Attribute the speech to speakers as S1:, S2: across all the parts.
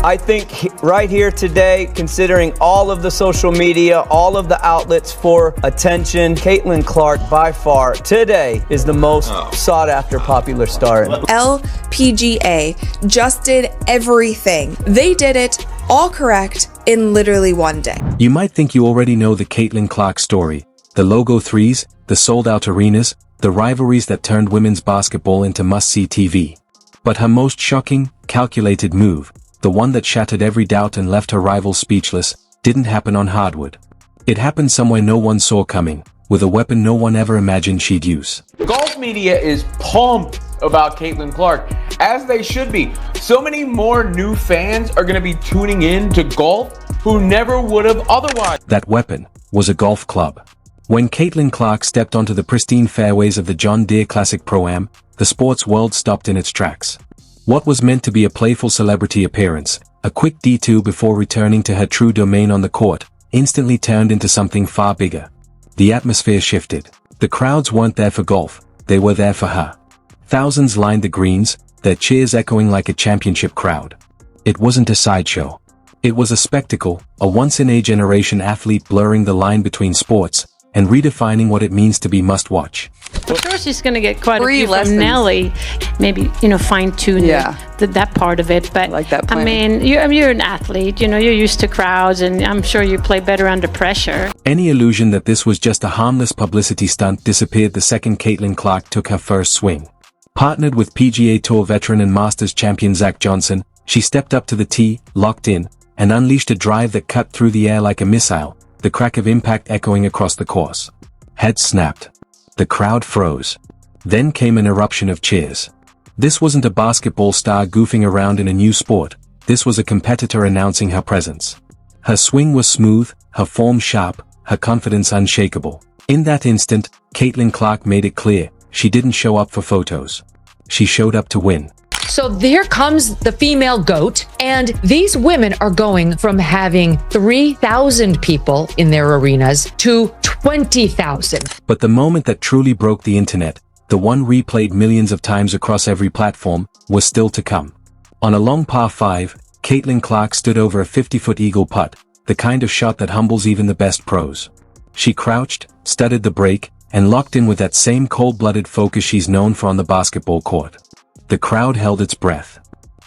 S1: I think right here today, considering all of the social media, all of the outlets for attention, Caitlin Clark by far today is the most sought after popular star.
S2: LPGA just did everything. They did it all correct in literally one day.
S3: You might think you already know the Caitlin Clark story. The logo threes, the sold-out arenas, the rivalries that turned women's basketball into must-see TV. But her most shocking, calculated move, the one that shattered every doubt and left her rivals speechless, didn't happen on hardwood. It happened somewhere no one saw coming, with a weapon no one ever imagined she'd use.
S4: Golf media is pumped about Caitlin Clark, as they should be. So many more new fans are going to be tuning in to golf who never would have otherwise.
S3: That weapon was a golf club. When Caitlin Clark stepped onto the pristine fairways of the John Deere Classic Pro-Am, the sports world stopped in its tracks. What was meant to be a playful celebrity appearance, a quick detour before returning to her true domain on the court, instantly turned into something far bigger. The atmosphere shifted. The crowds weren't there for golf, they were there for her. Thousands lined the greens, their cheers echoing like a championship crowd. It wasn't a sideshow. It was a spectacle, a once-in-a-generation athlete blurring the line between sports, and redefining what it means to be must-watch.
S5: I'm sure she's going to get quite a few from Nelly. Maybe, fine-tune that part of it. But,
S6: like that
S5: I mean, you're an athlete. You're used to crowds, and I'm sure you play better under pressure.
S3: Any illusion that this was just a harmless publicity stunt disappeared the second Caitlin Clark took her first swing. Partnered with PGA Tour veteran and Masters champion Zach Johnson, she stepped up to the tee, locked in, and unleashed a drive that cut through the air like a missile, the crack of impact echoing across the course. Heads snapped. The crowd froze. Then came an eruption of cheers. This wasn't a basketball star goofing around in a new sport, this was a competitor announcing her presence. Her swing was smooth, her form sharp, her confidence unshakable. In that instant, Caitlin Clark made it clear, she didn't show up for photos. She showed up to win.
S7: So there comes the female GOAT, and these women are going from having 3,000 people in their arenas to 20,000.
S3: But the moment that truly broke the internet, the one replayed millions of times across every platform, was still to come. On a long par 5, Caitlin Clark stood over a 50-foot eagle putt, the kind of shot that humbles even the best pros. She crouched, studied the break, and locked in with that same cold-blooded focus she's known for on the basketball court. The crowd held its breath.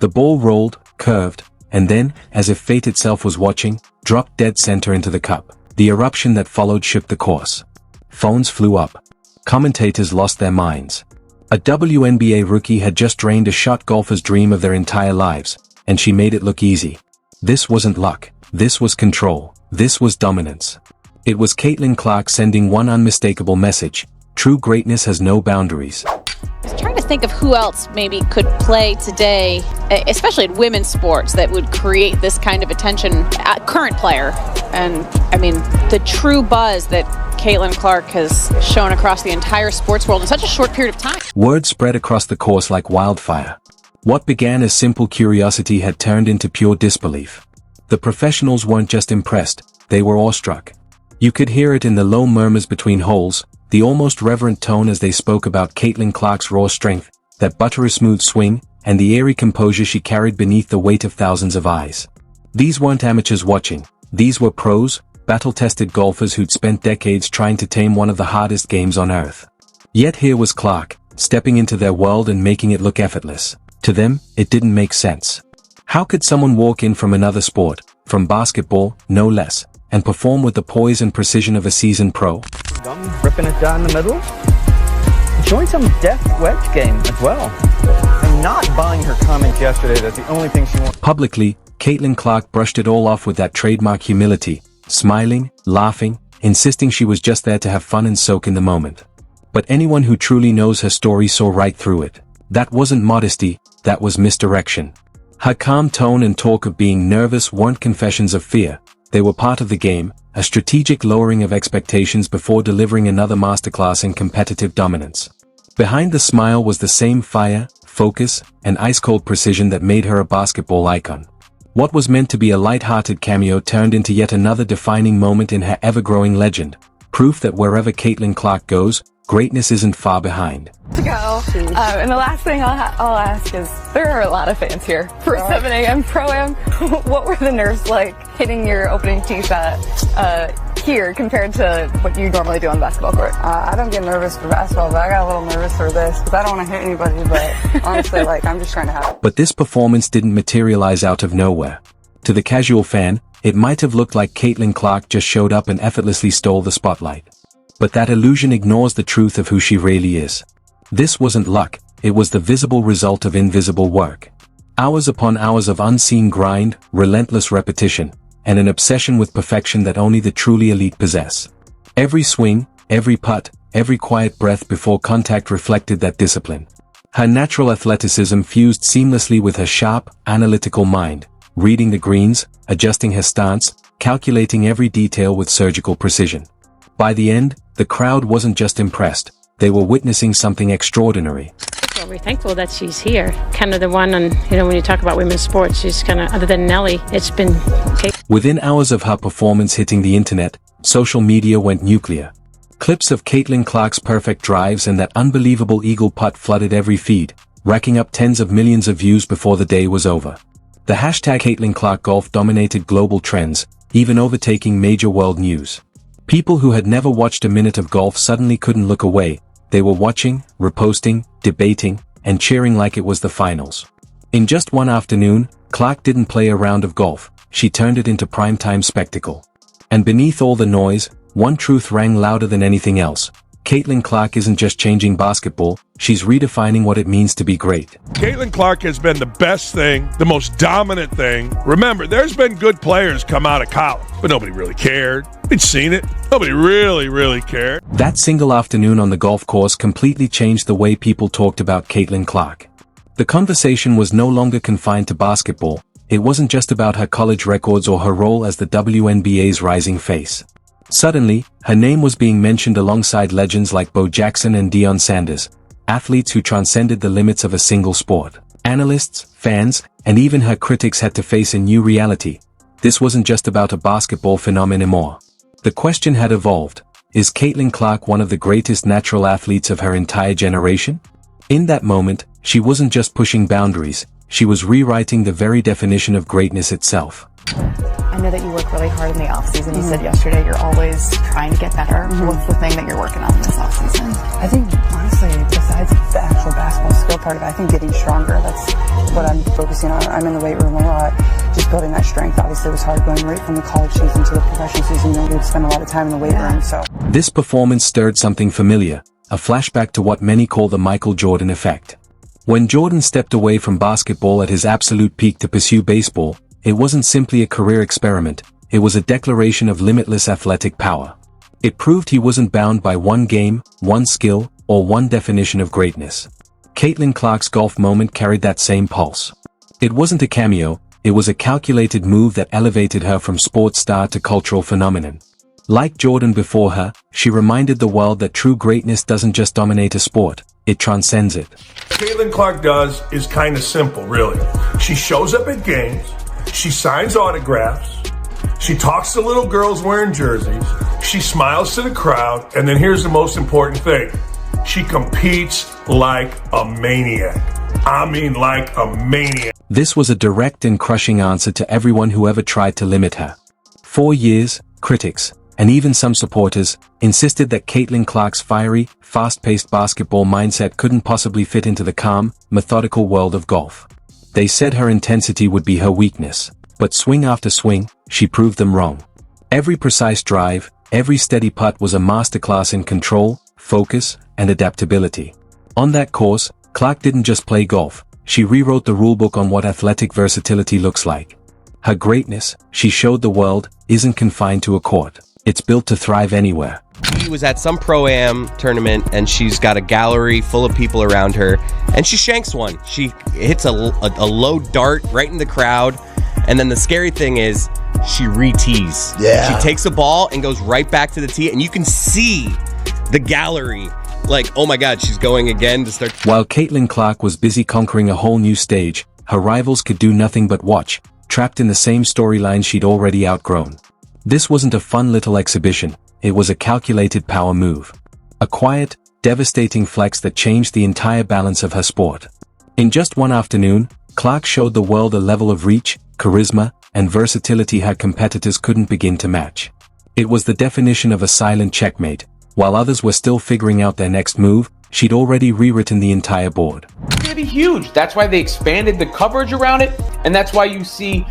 S3: The ball rolled, curved, and then, as if fate itself was watching, dropped dead center into the cup. The eruption that followed shook the course. Phones flew up. Commentators lost their minds. A WNBA rookie had just drained a shot golfer's dream of their entire lives, and she made it look easy. This wasn't luck. This was control. This was dominance. It was Caitlin Clark sending one unmistakable message: true greatness has no boundaries.
S8: I was trying to think of who else maybe could play today, especially in women's sports, that would create this kind of attention. Current player. And, I mean, the true buzz that Caitlin Clark has shown across the entire sports world in such a short period of time.
S3: Word spread across the course like wildfire. What began as simple curiosity had turned into pure disbelief. The professionals weren't just impressed, they were awestruck. You could hear it in the low murmurs between holes, the almost reverent tone as they spoke about Caitlin Clark's raw strength, that buttery smooth swing, and the airy composure she carried beneath the weight of thousands of eyes. These weren't amateurs watching, these were pros, battle-tested golfers who'd spent decades trying to tame one of the hardest games on earth. Yet here was Clark, stepping into their world and making it look effortless. To them, it didn't make sense. How could someone walk in from another sport, from basketball, no less, and perform with the poise and precision of a seasoned pro?
S1: Ripping it down the middle. Showing some deft wedge game as well. I'm not buying her comment yesterday that the only thing she wants.
S3: Publicly, Caitlin Clark brushed it all off with that trademark humility, smiling, laughing, insisting she was just there to have fun and soak in the moment. But anyone who truly knows her story saw right through it. That wasn't modesty, that was misdirection. Her calm tone and talk of being nervous weren't confessions of fear, they were part of the game, a strategic lowering of expectations before delivering another masterclass in competitive dominance. Behind the smile was the same fire, focus, and ice-cold precision that made her a basketball icon. What was meant to be a light-hearted cameo turned into yet another defining moment in her ever-growing legend, proof that wherever Caitlin Clark goes, greatness isn't far behind.
S6: To go. And the last thing I'll ask is, there are a lot of fans here for 7 a.m. Pro-Am. What were the nerves like hitting your opening tee shot here compared to what you normally do on the basketball court?
S9: I don't get nervous for basketball, but I got a little nervous for this because I don't want to hit anybody, but honestly, I'm just trying to have it.
S3: But this performance didn't materialize out of nowhere. To the casual fan, it might have looked like Caitlin Clark just showed up and effortlessly stole the spotlight. But that illusion ignores the truth of who she really is. This wasn't luck, it was the visible result of invisible work. Hours upon hours of unseen grind, relentless repetition, and an obsession with perfection that only the truly elite possess. Every swing, every putt, every quiet breath before contact reflected that discipline. Her natural athleticism fused seamlessly with her sharp, analytical mind, reading the greens, adjusting her stance, calculating every detail with surgical precision. By the end, the crowd wasn't just impressed, they were witnessing something extraordinary.
S5: Well, we're thankful that she's here. Kind of the one, and when you talk about women's sports, she's kind of, other than Nelly, it's been...
S3: Within hours of her performance hitting the internet, social media went nuclear. Clips of Caitlin Clark's perfect drives and that unbelievable eagle putt flooded every feed, racking up tens of millions of views before the day was over. The hashtag Caitlin Clark Golf dominated global trends, even overtaking major world news. People who had never watched a minute of golf suddenly couldn't look away. They were watching, reposting, debating, and cheering like it was the finals. In just one afternoon, Clark didn't play a round of golf, she turned it into primetime spectacle. And beneath all the noise, one truth rang louder than anything else. Caitlin Clark isn't just changing basketball, she's redefining what it means to be great.
S10: Caitlin Clark has been the best thing, the most dominant thing. Remember, there's been good players come out of college, but nobody really cared. We'd seen it. Nobody really cared.
S3: That single afternoon on the golf course completely changed the way people talked about Caitlin Clark. The conversation was no longer confined to basketball. It wasn't just about her college records or her role as the WNBA's rising face. Suddenly, her name was being mentioned alongside legends like Bo Jackson and Deion Sanders, athletes who transcended the limits of a single sport. Analysts, fans, and even her critics had to face a new reality. This wasn't just about a basketball phenomenon anymore. The question had evolved: is Caitlin Clark one of the greatest natural athletes of her entire generation? In that moment, she wasn't just pushing boundaries, she was rewriting the very definition of greatness itself.
S6: I know that you work really hard in the off-season. You said yesterday you're always trying to get better. What's the thing that you're working on this off-season?
S9: I think, honestly, besides the actual basketball skill part of it, I think getting stronger, that's what I'm focusing on. I'm in the weight room a lot, just building that strength. Obviously, it was hard going right from the college season to the professional season. We'd spend a lot of time in the weight room, so.
S3: This performance stirred something familiar, a flashback to what many call the Michael Jordan effect. When Jordan stepped away from basketball at his absolute peak to pursue baseball, it wasn't simply a career experiment, it was a declaration of limitless athletic power. It proved he wasn't bound by one game, one skill, or one definition of greatness. Caitlin Clark's golf moment carried that same pulse. It wasn't a cameo, it was a calculated move that elevated her from sports star to cultural phenomenon. Like Jordan before her, she reminded the world that true greatness doesn't just dominate a sport, it transcends it.
S10: What Caitlin Clark does is kind of simple, really. She shows up at games, she signs autographs, she talks to little girls wearing jerseys, she smiles to the crowd, and then here's the most important thing. She competes like a maniac. I mean like a maniac.
S3: This was a direct and crushing answer to everyone who ever tried to limit her. For years, critics, and even some supporters, insisted that Caitlin Clark's fiery, fast-paced basketball mindset couldn't possibly fit into the calm, methodical world of golf. They said her intensity would be her weakness, but swing after swing, she proved them wrong. Every precise drive, every steady putt was a masterclass in control, focus, and adaptability. On that course, Clark didn't just play golf, she rewrote the rulebook on what athletic versatility looks like. Her greatness, she showed the world, isn't confined to a court. It's built to thrive anywhere.
S11: She was at some Pro-Am tournament, and she's got a gallery full of people around her, and she shanks one. She hits a low dart right in the crowd, and then the scary thing is, she re-tees. Yeah. She takes a ball and goes right back to the tee, and you can see the gallery like, oh my God, she's going again to start.
S3: While Caitlin Clark was busy conquering a whole new stage, her rivals could do nothing but watch, trapped in the same storyline she'd already outgrown. This wasn't a fun little exhibition, it was a calculated power move. A quiet, devastating flex that changed the entire balance of her sport. In just one afternoon, Clark showed the world a level of reach, charisma, and versatility her competitors couldn't begin to match. It was the definition of a silent checkmate. While others were still figuring out their next move, she'd already rewritten the entire board.
S4: It's going to be huge. That's why they expanded the coverage around it, and that's why you see,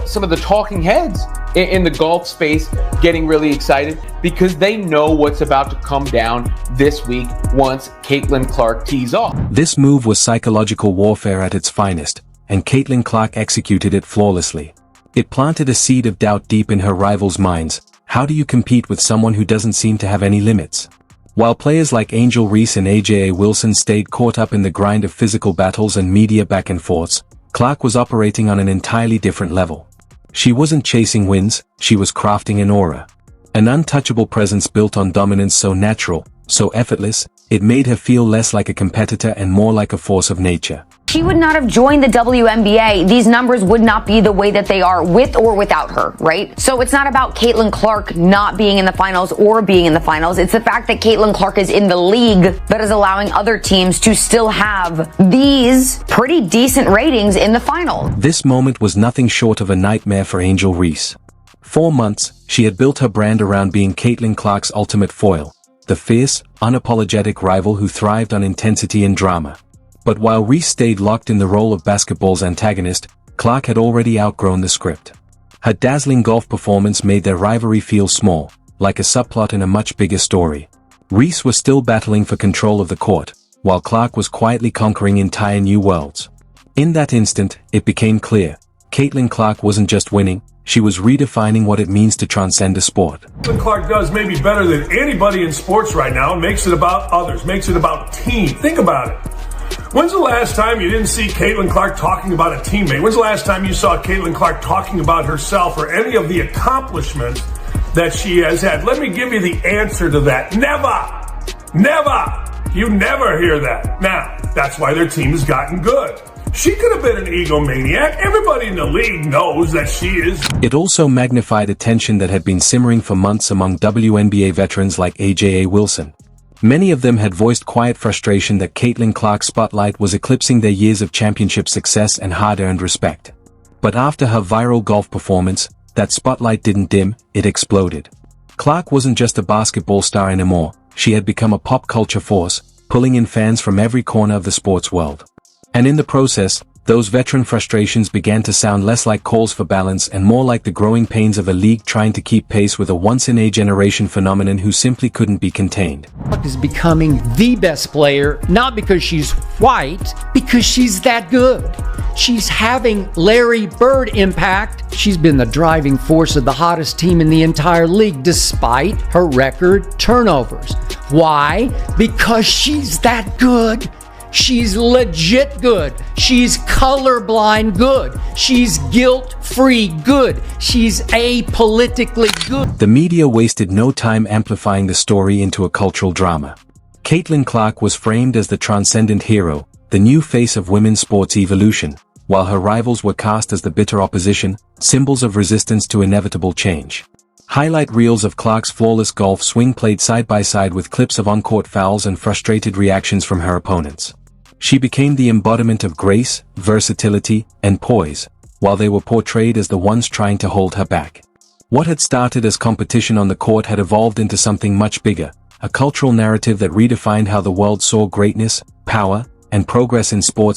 S4: some of the talking heads in the golf space getting really excited, because they know what's about to come down this week once Caitlin Clark tees off.
S3: This move was psychological warfare at its finest, and Caitlin Clark executed it flawlessly. It planted a seed of doubt deep in her rivals' minds. How do you compete with someone who doesn't seem to have any limits? While players like Angel Reese and AJA Wilson stayed caught up in the grind of physical battles and media back and forths, Clark was operating on an entirely different level. She wasn't chasing wins, she was crafting an aura. An untouchable presence built on dominance so natural, so effortless, it made her feel less like a competitor and more like a force of nature.
S12: She would not have joined the WNBA. These numbers would not be the way that they are with or without her, right? So it's not about Caitlin Clark not being in the finals or being in the finals. It's the fact that Caitlin Clark is in the league that is allowing other teams to still have these pretty decent ratings in the final.
S3: This moment was nothing short of a nightmare for Angel Reese. 4 months, she had built her brand around being Caitlin Clark's ultimate foil, the fierce, unapologetic rival who thrived on intensity and drama. But while Reese stayed locked in the role of basketball's antagonist, Clark had already outgrown the script. Her dazzling golf performance made their rivalry feel small, like a subplot in a much bigger story. Reese was still battling for control of the court, while Clark was quietly conquering entire new worlds. In that instant, it became clear, Caitlin Clark wasn't just winning, she was redefining what it means to transcend a sport.
S10: Caitlin Clark does maybe better than anybody in sports right now and makes it about others, makes it about team. Think about it. When's the last time you didn't see Caitlin Clark talking about a teammate? When's the last time you saw Caitlin Clark talking about herself or any of the accomplishments that she has had? Let me give you the answer to that. Never! Never! You never hear that. Now, that's why their team has gotten good. She could have been an egomaniac. Everybody in the league knows that she is.
S3: It also magnified a tension that had been simmering for months among WNBA veterans like AJA Wilson. Many of them had voiced quiet frustration that Caitlin Clark's spotlight was eclipsing their years of championship success and hard-earned respect. But after her viral golf performance, that spotlight didn't dim, it exploded. Clark wasn't just a basketball star anymore, she had become a pop culture force, pulling in fans from every corner of the sports world. And in the process, those veteran frustrations began to sound less like calls for balance and more like the growing pains of a league trying to keep pace with a once-in-a-generation phenomenon who simply couldn't be contained.
S13: Is becoming the best player, not because she's white, because she's that good. She's having Larry Bird impact. She's been the driving force of the hottest team in the entire league despite her record turnovers. Why? Because she's that good. She's legit good. She's colorblind good. She's guilt-free good. She's apolitically good.
S3: The media wasted no time amplifying the story into a cultural drama. Caitlin Clark was framed as the transcendent hero, the new face of women's sports evolution, while her rivals were cast as the bitter opposition, symbols of resistance to inevitable change. Highlight reels of Clark's flawless golf swing played side by side with clips of on-court fouls and frustrated reactions from her opponents. She became the embodiment of grace, versatility, and poise, while they were portrayed as the ones trying to hold her back. What had started as competition on the court had evolved into something much bigger, a cultural narrative that redefined how the world saw greatness, power, and progress in sports.